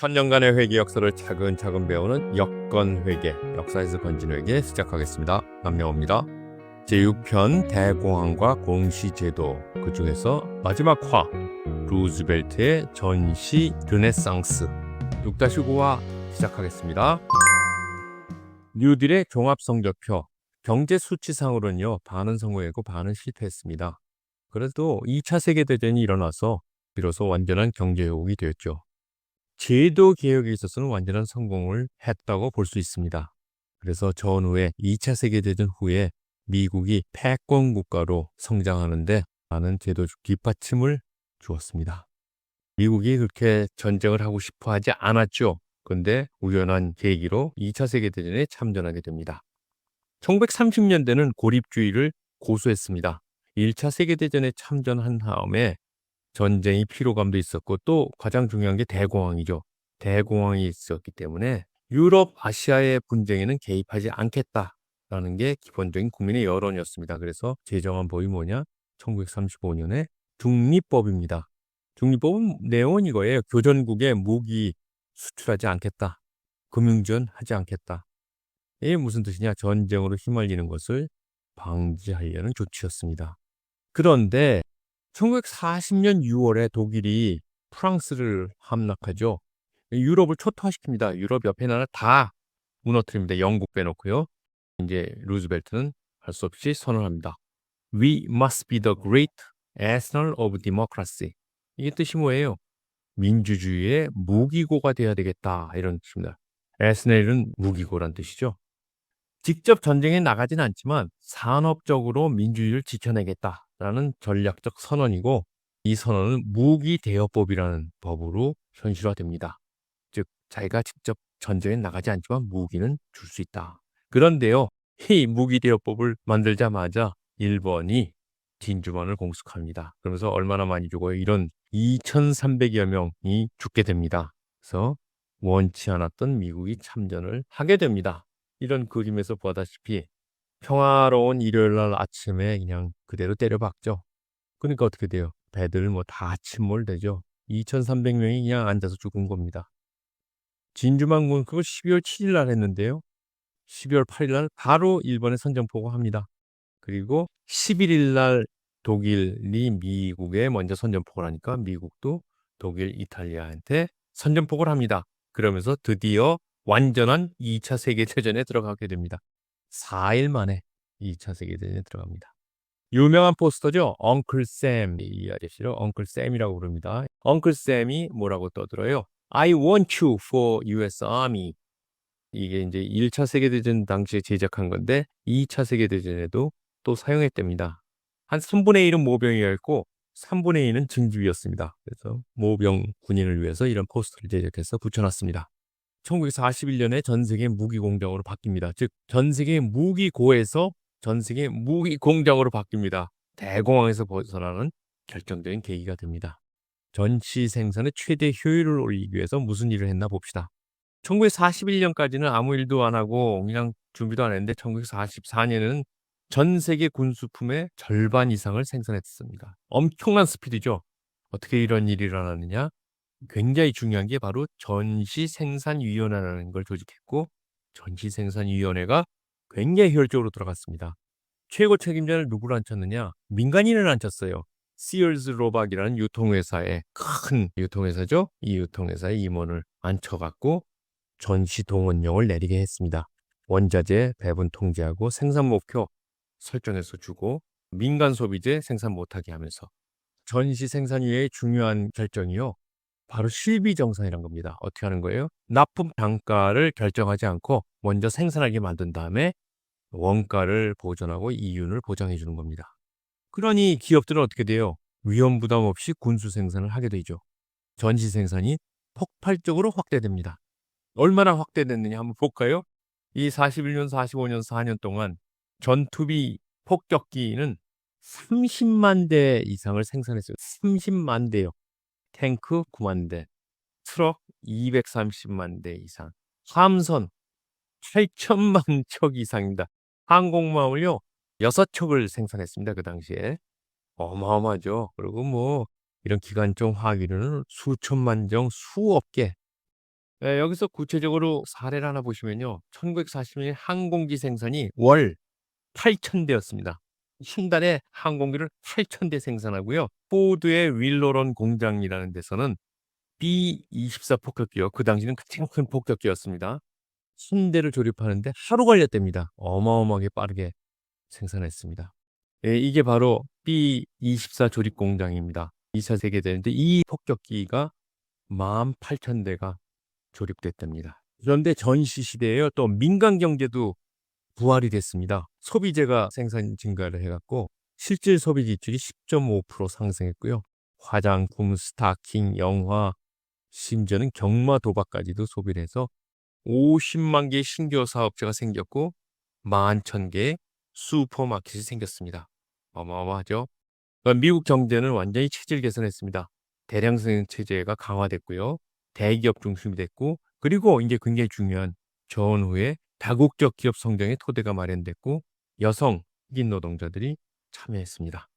천년간의 회계 역사를 차근차근 배우는 여건회계, 역사에서 건진회계 시작하겠습니다. 남명호입니다. 제6편 대공황과 공시제도, 그 중에서 마지막 화, 루즈벨트의 전시 르네상스 6-9화 시작하겠습니다. 뉴딜의 종합성적표, 경제수치상으로는요, 반은 성공했고 반은 실패했습니다. 그래도 2차 세계대전이 일어나서 비로소 완전한 경제회복이 되었죠. 제도 개혁에 있어서는 완전한 성공을 했다고 볼 수 있습니다. 그래서 전후에 2차 세계대전 후에 미국이 패권 국가로 성장하는데 많은 제도적 뒷받침을 주었습니다. 미국이 그렇게 전쟁을 하고 싶어 하지 않았죠. 그런데 우연한 계기로 2차 세계대전에 참전하게 됩니다. 1930년대는 고립주의를 고수했습니다. 1차 세계대전에 참전한 다음에 전쟁이 피로감도 있었고 또 가장 중요한 게 대공황이죠. 대공황이 있었기 때문에 유럽, 아시아의 분쟁에는 개입하지 않겠다라는 게 기본적인 국민의 여론이었습니다. 그래서 제정한 법이 뭐냐? 1935년에 중립법입니다. 중립법은 내용은 이거예요. 교전국에 무기 수출하지 않겠다. 금융지원 하지 않겠다. 이게 무슨 뜻이냐? 전쟁으로 휘말리는 것을 방지하려는 조치였습니다. 그런데 1940년 6월에 독일이 프랑스를 함락하죠. 유럽을 초토화시킵니다. 유럽 옆에 나라 다 무너뜨립니다. 영국 빼놓고요. 이제 루즈벨트는 할 수 없이 선언합니다. We must be the great arsenal of democracy. 이게 뜻이 뭐예요? 민주주의의 무기고가 돼야 되겠다. 이런 뜻입니다. arsenal은 무기고란 뜻이죠. 직접 전쟁에 나가진 않지만 산업적으로 민주주의를 지켜내겠다라는 전략적 선언이고, 이 선언은 무기대여법이라는 법으로 현실화됩니다. 즉 자기가 직접 전쟁에 나가지 않지만 무기는 줄 수 있다. 그런데요, 이 무기대여법을 만들자마자 일본이 진주만을 공습합니다. 그러면서 얼마나 많이 죽어요? 이런 2,300여 명이 죽게 됩니다. 그래서 원치 않았던 미국이 참전을 하게 됩니다. 이런 그림에서 보다시피 평화로운 일요일날 아침에 그냥 그대로 때려박죠. 그러니까 어떻게 돼요? 배들 뭐 다 침몰되죠. 2,300명이 그냥 앉아서 죽은 겁니다. 진주만군 그걸 12월 7일 날 했는데요. 12월 8일 날 바로 일본에 선전포고를 합니다. 그리고 11일 날 독일이 미국에 먼저 선전포고를 하니까 미국도 독일, 이탈리아한테 선전포고를 합니다. 그러면서 드디어 완전한 2차 세계대전에 들어가게 됩니다. 4일 만에 2차 세계대전에 들어갑니다. 유명한 포스터죠. 엉클 샘, 이 아저씨를 엉클 샘이라고 부릅니다. 엉클 샘이 뭐라고 떠들어요? I want you for US Army. 이게 이제 1차 세계대전 당시에 제작한 건데 2차 세계대전에도 또 사용했답니다. 한 3분의 1은 모병이었고 3분의 2는 진주였습니다. 그래서 모병 군인을 위해서 이런 포스터를 제작해서 붙여놨습니다. 1941년에 전 세계 무기 공장으로 바뀝니다. 즉 전 세계 무기고에서 전 세계 무기 공장으로 바뀝니다. 대공황에서 벗어나는 결정적인 계기가 됩니다. 전시 생산의 최대 효율을 올리기 위해서 무슨 일을 했나 봅시다. 1941년까지는 아무 일도 안 하고 그냥 준비도 안 했는데 1944년에는 전 세계 군수품의 절반 이상을 생산했습니다. 엄청난 스피드죠. 어떻게 이런 일이 일어났느냐? 굉장히 중요한 게 바로 전시생산위원회라는 걸 조직했고, 전시생산위원회가 굉장히 효율적으로 들어갔습니다. 최고 책임자를 누구를 앉혔느냐? 민간인을 앉혔어요. 시얼스 로박이라는 유통회사의 큰 유통회사죠. 이 유통회사의 임원을 앉혀갖고 전시 동원령을 내리게 했습니다. 원자재 배분 통제하고 생산 목표 설정해서 주고 민간 소비재 생산 못하게 하면서 전시 생산위의 중요한 결정이요. 바로 실비정산이란 겁니다. 어떻게 하는 거예요? 납품 단가를 결정하지 않고 먼저 생산하게 만든 다음에 원가를 보전하고 이윤을 보장해 주는 겁니다. 그러니 기업들은 어떻게 돼요? 위험 부담 없이 군수 생산을 하게 되죠. 전시 생산이 폭발적으로 확대됩니다. 얼마나 확대됐느냐 한번 볼까요? 이 41년, 45년, 4년 동안 전투비 폭격기는 30만 대 이상을 생산했어요. 30만 대요. 탱크 9만 대, 트럭 230만 대 이상, 함선 8천만 척 이상입니다. 항공모함을요 6척을 생산했습니다. 그 당시에 어마어마하죠. 그리고 뭐 이런 기관총 화기로는 수천만 정 수억 개 여기서 구체적으로 사례를 하나 보시면요. 1940년 항공기 생산이 월 8,000대였습니다. 한 달에 항공기를 8,000대 생산하고요. 포드의 윌로런 공장이라는 데서는 B-24 폭격기요. 그 당시는 가장 큰 폭격기였습니다. 한 대를 조립하는데 하루 걸렸답니다. 어마어마하게 빠르게 생산했습니다. 이게 바로 B-24 조립 공장입니다. 2차 세계대전 때 이 폭격기가 18,000대가 조립됐답니다. 그런데 전시 시대에요. 또 민간 경제도 부활이 됐습니다. 소비재가 생산 증가를 해갖고 실질 소비 지출이 10.5% 상승했고요. 화장품, 스타킹, 영화, 심지어는 경마 도박까지도 소비를 해서 50만 개의 신규 사업체가 생겼고 11,000개의 슈퍼마켓이 생겼습니다. 어마어마하죠. 그러니까 미국 경제는 완전히 체질 개선했습니다. 대량 생산 체제가 강화됐고요. 대기업 중심이 됐고, 그리고 이제 굉장히 중요한 전후에 다국적 기업 성장의 토대가 마련됐고, 여성, 흑인 노동자들이 참여했습니다.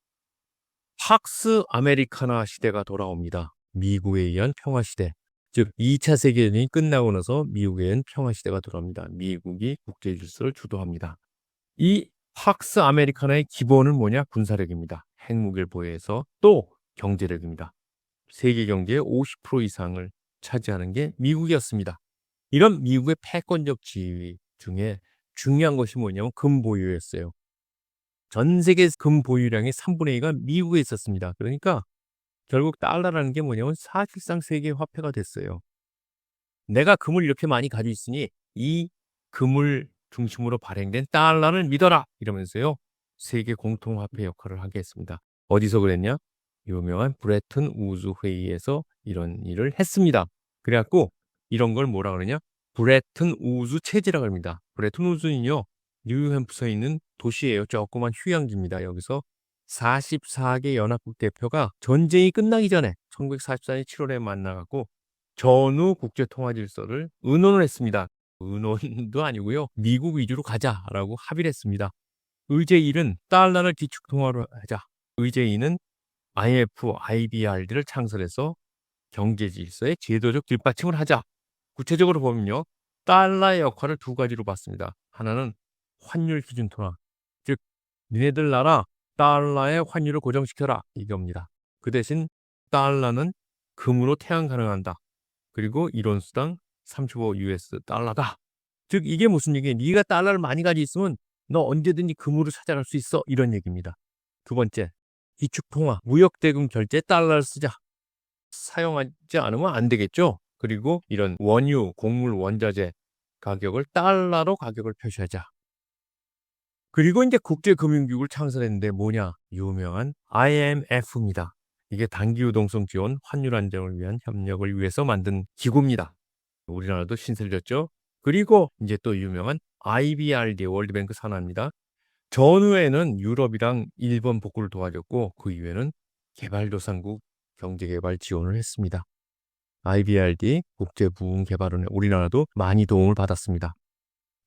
팍스 아메리카나 시대가 돌아옵니다. 미국에 의한 평화 시대. 즉 2차 세계대전이 끝나고 나서 미국에 의한 평화 시대가 돌아옵니다. 미국이 국제 질서를 주도합니다. 이 팍스 아메리카나의 기본은 뭐냐? 군사력입니다. 핵무기를 보유해서 또 경제력입니다. 세계 경제의 50% 이상을 차지하는 게 미국이었습니다. 이런 미국의 패권적 지위 중에 중요한 것이 뭐냐면 금 보유였어요. 전 세계 금 보유량의 3분의 2가 미국에 있었습니다. 그러니까 결국 달러라는 게 뭐냐면 사실상 세계 화폐가 됐어요. 내가 금을 이렇게 많이 가지고 있으니 이 금을 중심으로 발행된 달러를 믿어라 이러면서요. 세계 공통화폐 역할을 하게 했습니다. 어디서 그랬냐? 유명한 브레튼 우즈 회의에서 이런 일을 했습니다. 그래갖고 이런 걸 뭐라 그러냐? 브레튼 우즈 체제라고 합니다. 브레튼 우즈는요. 뉴햄프셔에 있는 도시예요. 조그만 휴양지입니다. 여기서 44개 연합국 대표가 전쟁이 끝나기 전에 1944년 7월에 만나갖고 전후 국제통화질서를 의논을 했습니다. 의논도 아니고요. 미국 위주로 가자라고 합의를 했습니다. 의제 1은 달러를 기축통화로 하자. 의제 2는 IMF, IBRD를 창설해서 경제질서의 제도적 뒷받침을 하자. 구체적으로 보면요. 달러의 역할을 두 가지로 봤습니다. 하나는 환율 기준 통화. 즉 니네들 나라 달러의 환율을 고정시켜라. 이겁니다. 그 대신 달러는 금으로 태양 가능한다. 그리고 이론수당 35 US 달러다. 즉 이게 무슨 얘기예요? 네가 달러를 많이 가지고 있으면 너 언제든지 금으로 찾아갈 수 있어. 이런 얘기입니다. 두 번째, 기축통화, 무역대금 결제 달러를 쓰자. 사용하지 않으면 안 되겠죠. 그리고 이런 원유, 곡물, 원자재 가격을 달러로 가격을 표시하자. 그리고 이제 국제금융기구를 창설했는데 뭐냐? 유명한 IMF입니다. 이게 단기 유동성 지원, 환율 안정을 위한 협력을 위해서 만든 기구입니다. 우리나라도 신세를 졌죠. 그리고 이제 또 유명한 IBRD, 월드뱅크 산하입니다. 전후에는 유럽이랑 일본 복구를 도와줬고 그 이후에는 개발도상국 경제개발 지원을 했습니다. IBRD, 국제부흥개발원에 우리나라도 많이 도움을 받았습니다.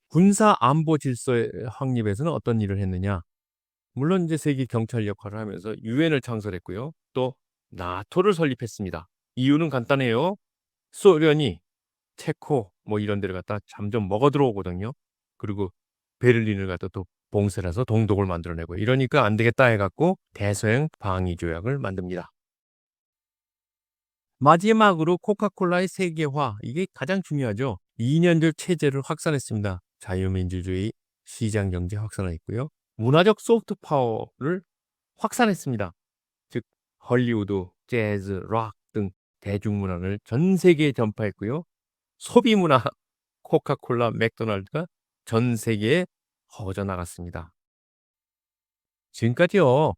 군사 안보 질서의 확립에서는 어떤 일을 했느냐? 물론 이제 세계 경찰 역할을 하면서 유엔을 창설했고요. 또 나토를 설립했습니다. 이유는 간단해요. 소련이 체코 뭐 이런 데를 갖다 점점 먹어 들어오거든요. 그리고 베를린을 갖다 또 봉쇄를 해서 동독을 만들어내고 이러니까 안 되겠다 해갖고 대서양 방위 조약을 만듭니다. 마지막으로 코카콜라의 세계화, 이게 가장 중요하죠. 2년제 체제를 확산했습니다. 자유민주주의, 시장경제 확산했고요. 문화적 소프트 파워를 확산했습니다. 즉 헐리우드, 재즈, 락 등 대중문화를 전 세계에 전파했고요. 소비문화, 코카콜라, 맥도날드가 전 세계에 퍼져나갔습니다. 지금까지요.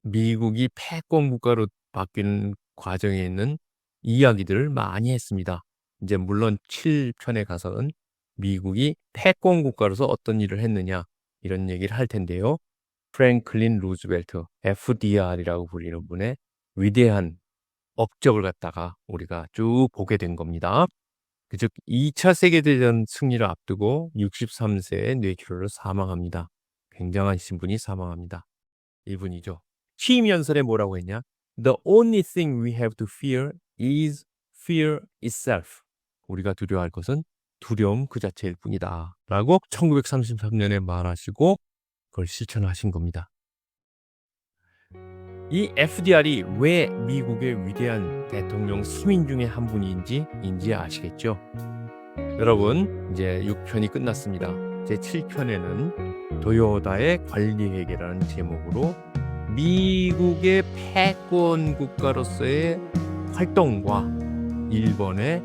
미국이 패권 국가로 바뀌는 과정에 있는 이야기들을 많이 했습니다. 이제 물론 7편에 가서는 미국이 패권 국가로서 어떤 일을 했느냐 이런 얘기를 할 텐데요. 프랭클린 루즈벨트, FDR이라고 불리는 분의 위대한 업적을 갖다가 우리가 쭉 보게 된 겁니다. 즉 2차 세계대전 승리를 앞두고 63세의 뇌출혈로 사망합니다. 굉장한 신분이 사망합니다. 이분이죠. 취임 연설에 뭐라고 했냐? The only thing we have to fear is fear itself. 우리가 두려워할 것은 두려움 그 자체일 뿐이다. 라고 1933년에 말하시고 그걸 실천하신 겁니다. 이 FDR이 왜 미국의 위대한 대통령 3인 중에 한 분인지 아시겠죠? 여러분, 이제 6편이 끝났습니다. 제 7편에는 도요다의 관리회계라는 제목으로 미국의 패권 국가로서의 활동과 일본의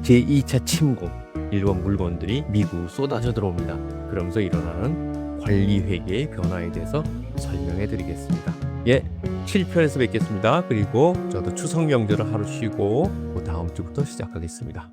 제2차 침공, 일본 물건들이 미국 쏟아져 들어옵니다. 그러면서 일어나는 관리회계의 변화에 대해서 설명해 드리겠습니다. 예, 7편에서 뵙겠습니다. 그리고 저도 추석 명절을 하루 쉬고 그 다음 주부터 시작하겠습니다.